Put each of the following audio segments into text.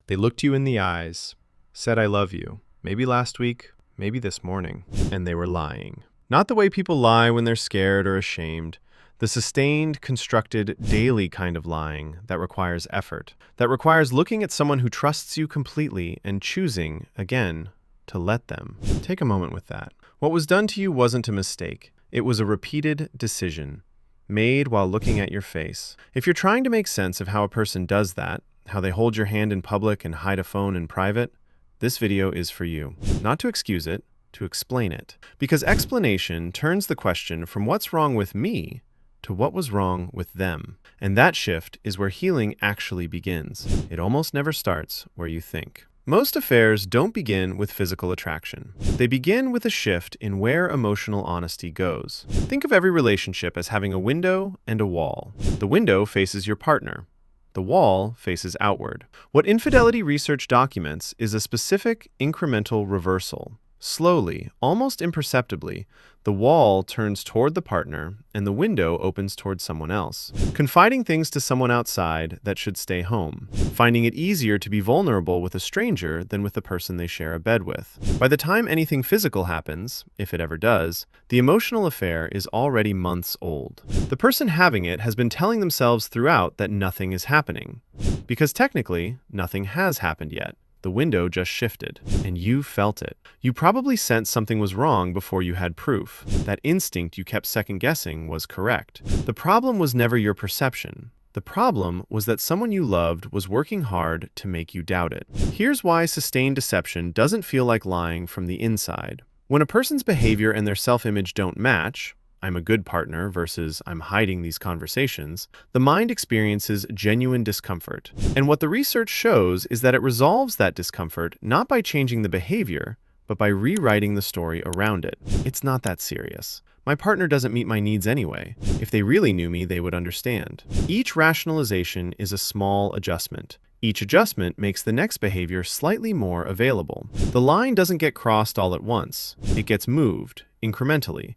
They looked you in the eyes, said I love you, maybe last week, maybe this morning, and they were lying. Not the way people lie when they're scared or ashamed, the sustained, constructed, daily kind of lying that requires effort, that requires looking at someone who trusts you completely and choosing, again, to let them. Take a moment with that. What was done to you wasn't a mistake. It was a repeated decision, made while looking at your face. If you're trying to make sense of how a person does that, how they hold your hand in public and hide a phone in private, this video is for you. Not to excuse it, to explain it. Because explanation turns the question from what's wrong with me to what was wrong with them. And that shift is where healing actually begins. It almost never starts where you think. Most affairs don't begin with physical attraction. They begin with a shift in where emotional honesty goes. Think of every relationship as having a window and a wall. The window faces your partner. The wall faces outward. What infidelity research documents is a specific incremental reversal. Slowly, almost imperceptibly, the wall turns toward the partner and the window opens toward someone else. Confiding things to someone outside that should stay home. Finding it easier to be vulnerable with a stranger than with the person they share a bed with. By the time anything physical happens, if it ever does, the emotional affair is already months old. The person having it has been telling themselves throughout that nothing is happening. Because technically, nothing has happened yet. The window just shifted, and you felt it. You probably sensed something was wrong before you had proof. That instinct you kept second-guessing was correct. The problem was never your perception. The problem was that someone you loved was working hard to make you doubt it. Here's why sustained deception doesn't feel like lying from the inside. When a person's behavior and their self-image don't match, I'm a good partner versus I'm hiding these conversations, the mind experiences genuine discomfort. And what the research shows is that it resolves that discomfort not by changing the behavior, but by rewriting the story around it. It's not that serious. My partner doesn't meet my needs anyway. If they really knew me, they would understand. Each rationalization is a small adjustment. Each adjustment makes the next behavior slightly more available. The line doesn't get crossed all at once. It gets moved, incrementally,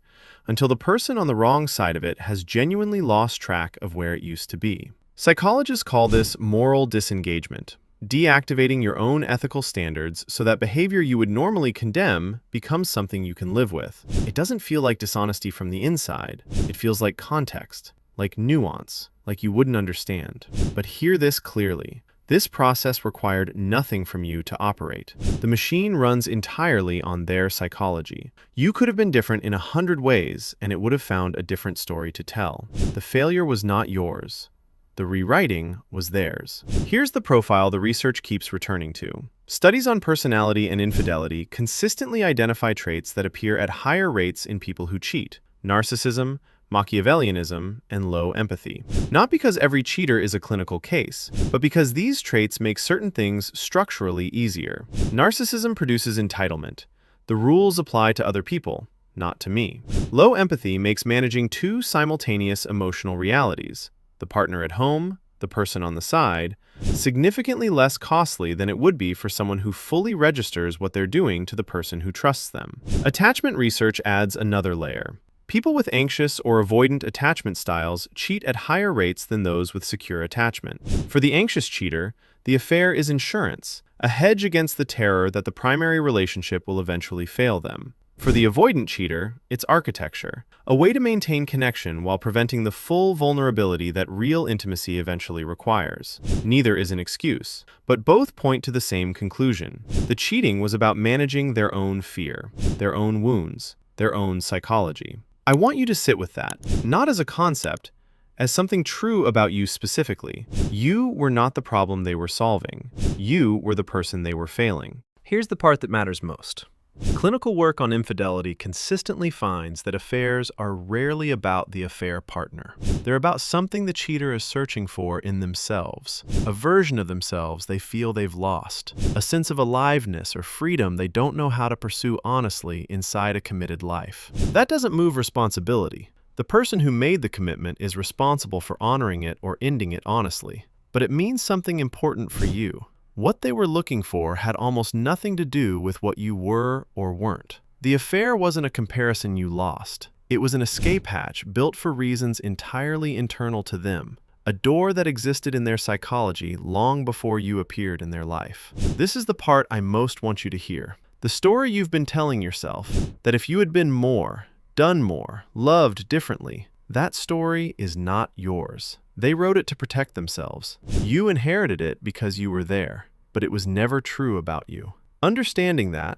until the person on the wrong side of it has genuinely lost track of where it used to be. Psychologists call this moral disengagement, deactivating your own ethical standards so that behavior you would normally condemn becomes something you can live with. It doesn't feel like dishonesty from the inside. It feels like context, like nuance, like you wouldn't understand. But hear this clearly. This process required nothing from you to operate. The machine runs entirely on their psychology. You could have been different in 100 ways, and it would have found a different story to tell. The failure was not yours. The rewriting was theirs. Here's the profile the research keeps returning to. Studies on personality and infidelity consistently identify traits that appear at higher rates in people who cheat: narcissism, Machiavellianism, and low empathy. Not because every cheater is a clinical case, but because these traits make certain things structurally easier. Narcissism produces entitlement. The rules apply to other people, not to me. Low empathy makes managing two simultaneous emotional realities, the partner at home, the person on the side, significantly less costly than it would be for someone who fully registers what they're doing to the person who trusts them. Attachment research adds another layer. People with anxious or avoidant attachment styles cheat at higher rates than those with secure attachment. For the anxious cheater, the affair is insurance, a hedge against the terror that the primary relationship will eventually fail them. For the avoidant cheater, it's architecture, a way to maintain connection while preventing the full vulnerability that real intimacy eventually requires. Neither is an excuse, but both point to the same conclusion. The cheating was about managing their own fear, their own wounds, their own psychology. I want you to sit with that, not as a concept, as something true about you specifically. You were not the problem they were solving. You were the person they were failing. Here's the part that matters most. Clinical work on infidelity consistently finds that affairs are rarely about the affair partner. They're about something the cheater is searching for in themselves, a version of themselves they feel they've lost, a sense of aliveness or freedom they don't know how to pursue honestly inside a committed life. That doesn't move responsibility. The person who made the commitment is responsible for honoring it or ending it honestly. But it means something important for you. What they were looking for had almost nothing to do with what you were or weren't. The affair wasn't a comparison you lost. It was an escape hatch built for reasons entirely internal to them, a door that existed in their psychology long before you appeared in their life. This is the part I most want you to hear. The story you've been telling yourself, that if you had been more, done more, loved differently, that story is not yours. They wrote it to protect themselves. You inherited it because you were there, but it was never true about you. Understanding that,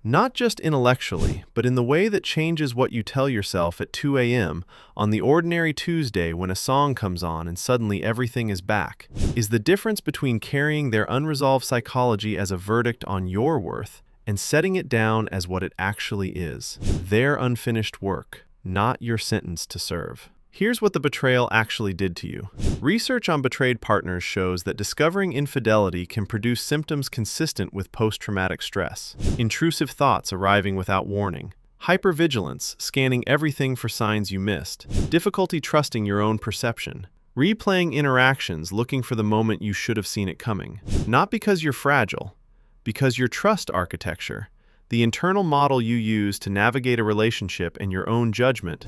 not just intellectually, but in the way that changes what you tell yourself at 2 a.m. on the ordinary Tuesday when a song comes on and suddenly everything is back, is the difference between carrying their unresolved psychology as a verdict on your worth and setting it down as what it actually is, their unfinished work, not your sentence to serve. Here's what the betrayal actually did to you. Research on betrayed partners shows that discovering infidelity can produce symptoms consistent with post-traumatic stress, intrusive thoughts arriving without warning, hypervigilance, scanning everything for signs you missed, difficulty trusting your own perception, replaying interactions looking for the moment you should have seen it coming. Not because you're fragile, because your trust architecture, the internal model you use to navigate a relationship and your own judgment,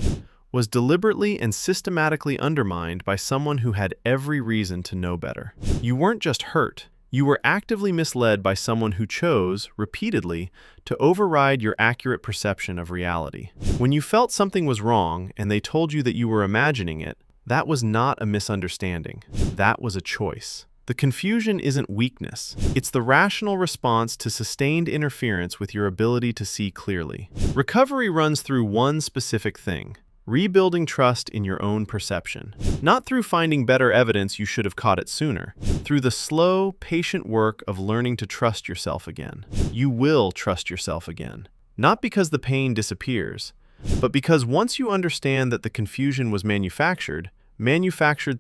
was deliberately and systematically undermined by someone who had every reason to know better. You weren't just hurt, you were actively misled by someone who chose, repeatedly, to override your accurate perception of reality. When you felt something was wrong and they told you that you were imagining it, that was not a misunderstanding. That was a choice. The confusion isn't weakness. It's the rational response to sustained interference with your ability to see clearly. Recovery runs through one specific thing: rebuilding trust in your own perception. Not through finding better evidence you should have caught it sooner. Through the slow, patient work of learning to trust yourself again. You will trust yourself again. Not because the pain disappears, but because once you understand that the confusion was manufactured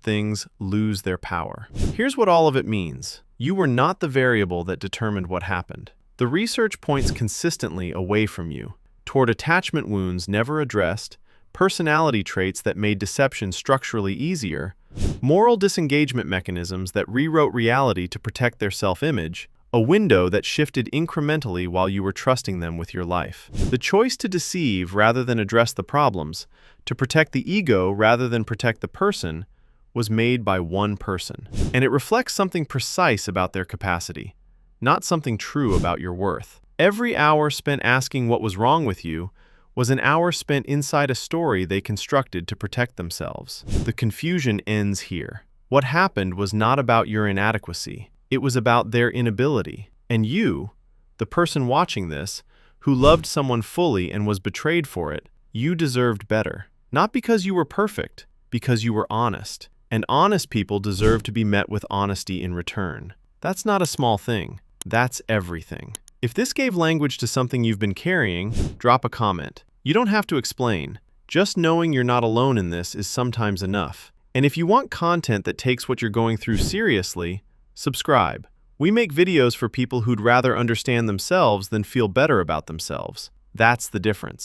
things lose their power. Here's what all of it means. You were not the variable that determined what happened. The research points consistently away from you, toward attachment wounds never addressed, personality traits that made deception structurally easier, moral disengagement mechanisms that rewrote reality to protect their self-image, a window that shifted incrementally while you were trusting them with your life. The choice to deceive rather than address the problems, to protect the ego rather than protect the person, was made by one person. And it reflects something precise about their capacity, not something true about your worth. Every hour spent asking what was wrong with you was an hour spent inside a story they constructed to protect themselves. The confusion ends here. What happened was not about your inadequacy. It was about their inability. And you, the person watching this, who loved someone fully and was betrayed for it, you deserved better. Not because you were perfect, because you were honest. And honest people deserve to be met with honesty in return. That's not a small thing. That's everything. If this gave language to something you've been carrying, drop a comment. You don't have to explain. Just knowing you're not alone in this is sometimes enough. And if you want content that takes what you're going through seriously, subscribe. We make videos for people who'd rather understand themselves than feel better about themselves. That's the difference.